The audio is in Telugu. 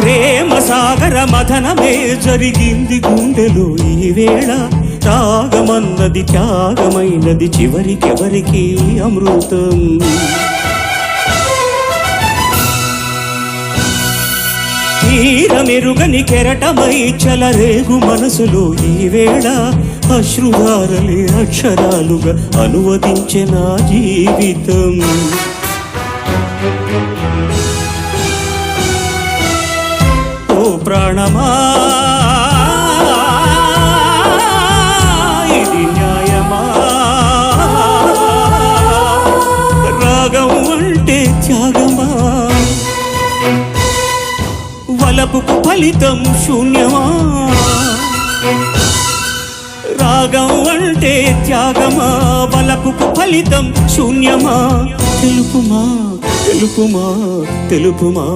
ప్రేమ సాగర మథనమే జరిగింది గుండెలో ఈ వేళ. రాగమన్నది త్యాగమైనది చివరికెవరికి అమృతం. తీరమెరుగని కెరటమై చలరేగు మనసులో ఈ వేళ. అశ్రుధారలే అక్షరాలుగా అనువదించే నా జీవితం. ఓ ప్రాణమా ఇది న్యాయమా? రాగం అంటే త్యాగమా? వలపుకు ఫలితం శూన్యమా? రాగం అంటే త్యాగమా? వలపుకు ఫలితం శూన్యమా? తెలుపుమా తెలుపుమా తెలుపుమా.